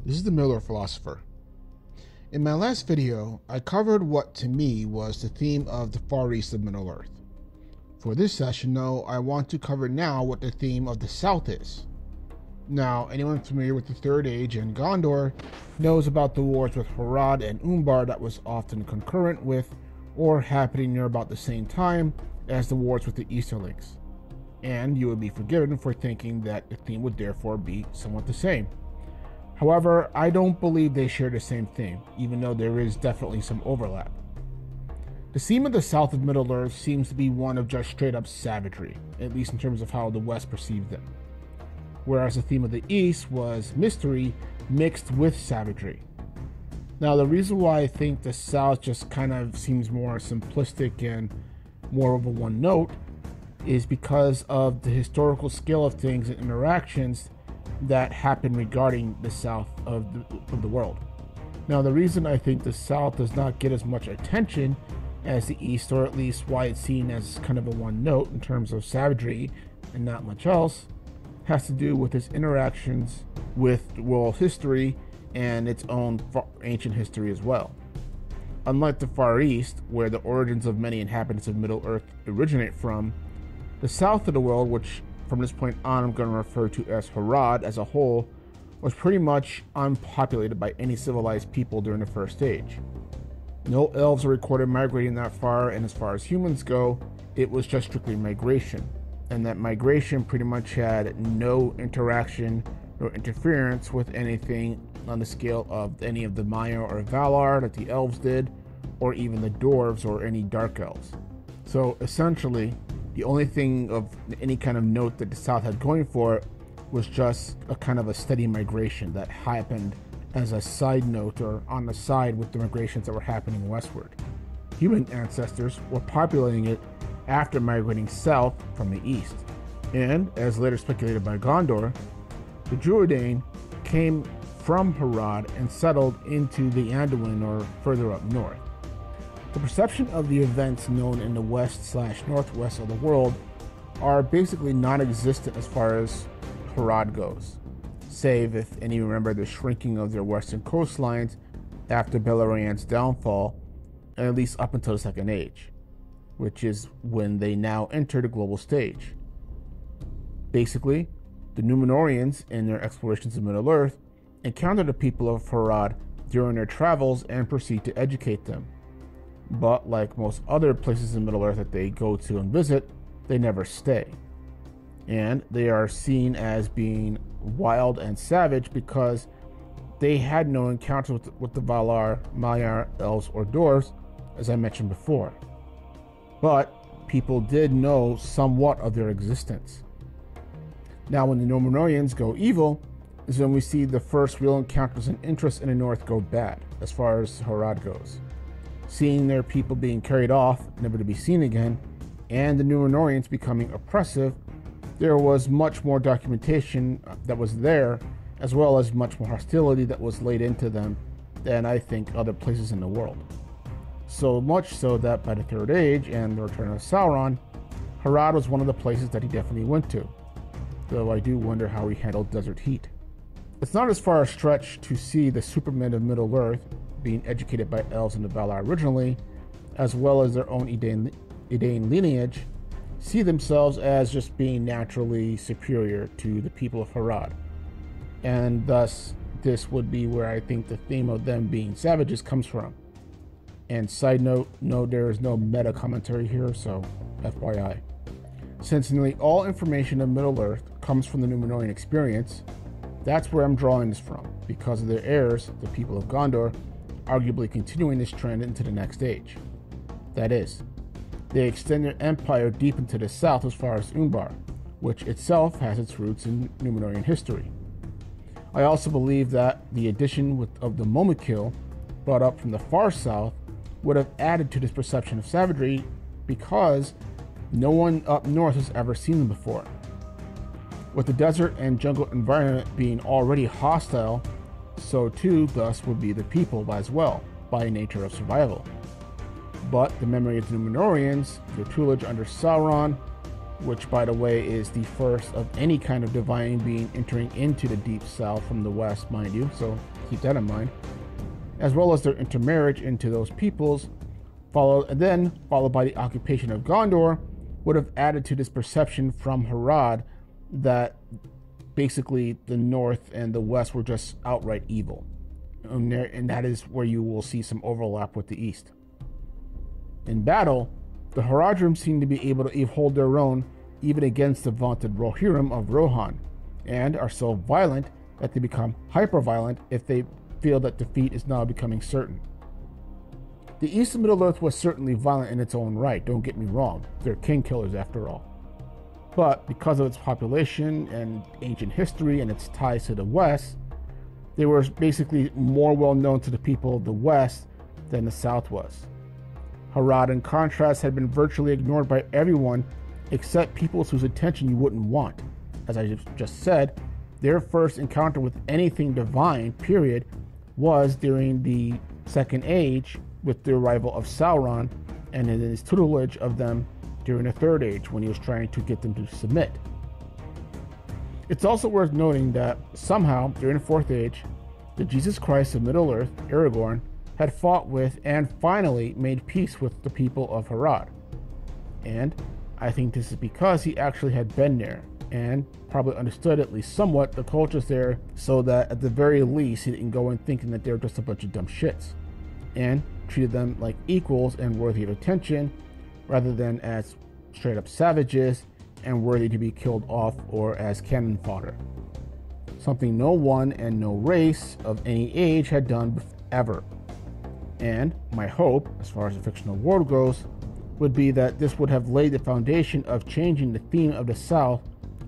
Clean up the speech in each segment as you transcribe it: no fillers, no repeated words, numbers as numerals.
This is the Miller Philosopher. In my last video, I covered what to me was the theme of the Far East of Middle-earth. For this session, though, I want to cover now what the theme of the South is. Now, anyone familiar with the Third Age and Gondor knows about the wars with Harad and Umbar that was often concurrent with or happening near about the same time as the wars with the Easterlings. And you would be forgiven for thinking that the theme would therefore be somewhat the same. However, I don't believe they share the same theme, even though there is definitely some overlap. The theme of the South of Middle-earth seems to be one of just straight-up savagery, at least in terms of how the West perceived them. Whereas the theme of the East was mystery mixed with savagery. Now, the reason why I think the South just kind of seems more simplistic and more of a one note is because of the historical scale of things and interactions that happen regarding the South of the world. Now, the reason I think the South does not get as much attention as the East, or at least why it's seen as kind of a one note in terms of savagery and not much else, has to do with its interactions with world history and its own ancient history as well. Unlike the Far East, where the origins of many inhabitants of Middle-earth originate from, the South of the world, which from this point on I'm going to refer to as Harad as a whole, was pretty much unpopulated by any civilized people during the First Age. No elves are recorded migrating that far, and as far as humans go, it was just strictly migration. And that migration pretty much had no interaction or interference with anything on the scale of any of the Maya or Valar that the elves did, or even the dwarves or any dark elves. So essentially, the only thing of any kind of note that the South had going for it was just a kind of a steady migration that happened as a side note or on the side with the migrations that were happening westward. Human ancestors were populating it after migrating south from the east. And, as later speculated by Gondor, the Druidain came from Harad and settled into the Anduin or further up north. The perception of the events known in the west/northwest of the world are basically non-existent as far as Harad goes, save if any remember the shrinking of their western coastlines after Beleriand's downfall, at least up until the Second Age, which is when they now enter the global stage. Basically, the Númenóreans, in their explorations of Middle-earth, encounter the people of Harad during their travels and proceed to educate them. But like most other places in Middle-earth that they go to and visit, they never stay. And they are seen as being wild and savage because they had no encounter with the Valar, Maiar, elves, or dwarves, as I mentioned before. But people did know somewhat of their existence. Now, when the Númenóreans go evil, is when we see the first real encounters and interest in the North go bad, as far as Harad goes. Seeing their people being carried off, never to be seen again, and the Númenóreans becoming oppressive, there was much more documentation that was there, as well as much more hostility that was laid into them than I think other places in the world. So much so that by the Third Age and the return of Sauron, Harad was one of the places that he definitely went to, though I do wonder how he handled desert heat. It's not as far a stretch to see the Supermen of Middle-earth being educated by elves and the Valar originally, as well as their own Edain lineage, see themselves as just being naturally superior to the people of Harad. And thus, this would be where I think the theme of them being savages comes from. And side note, no, there is no meta commentary here, so FYI. Since nearly all information of Middle-earth comes from the Númenórean experience, that's where I'm drawing this from, because of their heirs, the people of Gondor, arguably continuing this trend into the next age. That is, they extend their empire deep into the south as far as Umbar, which itself has its roots in Númenórean history. I also believe that the addition of the Momekil, brought up from the far south, would have added to this perception of savagery because no one up north has ever seen them before. With the desert and jungle environment being already hostile, so too thus would be the people as well, by nature of survival. But the memory of the Númenóreans, their tutelage under Sauron, which by the way is the first of any kind of divine being entering into the deep south from the west, mind you, so keep that in mind, as well as their intermarriage into those peoples, followed by the occupation of Gondor, would have added to this perception from Harad that basically the north and the west were just outright evil. And that is where you will see some overlap with the east. In battle, the Haradrim seem to be able to hold their own even against the vaunted Rohirrim of Rohan, and are so violent that they become hyper-violent if they feel that defeat is now becoming certain. The East of Middle-earth was certainly violent in its own right, don't get me wrong, they're king killers after all. But because of its population and ancient history and its ties to the West, they were basically more well known to the people of the West than the South was. Harad, in contrast, had been virtually ignored by everyone except peoples whose attention you wouldn't want. As I just said, their first encounter with anything divine, period, was during the Second Age with the arrival of Sauron and in his tutelage of them during the Third Age when he was trying to get them to submit. It's also worth noting that somehow, during the Fourth Age, the Jesus Christ of Middle-earth, Aragorn, had fought with and finally made peace with the people of Harad. And I think this is because he actually had been there and probably understood at least somewhat the cultures there, so that at the very least he didn't go in thinking that they were just a bunch of dumb shits, and treated them like equals and worthy of attention rather than as straight up savages and worthy to be killed off or as cannon fodder. Something no one and no race of any age had done ever. And my hope, as far as the fictional world goes, would be that this would have laid the foundation of changing the theme of the South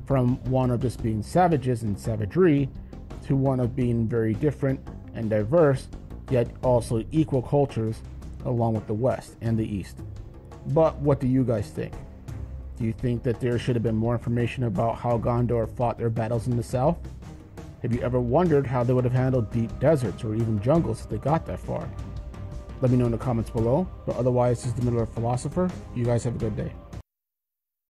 from one of just being savages and savagery to one of being very different and diverse, yet also equal cultures along with the West and the East. But what do you guys think? Do you think that there should have been more information about how Gondor fought their battles in the South? Have you ever wondered how they would have handled deep deserts or even jungles if they got that far? Let me know in the comments below. But otherwise, this is the Middle-earth Philosopher. You guys have a good day.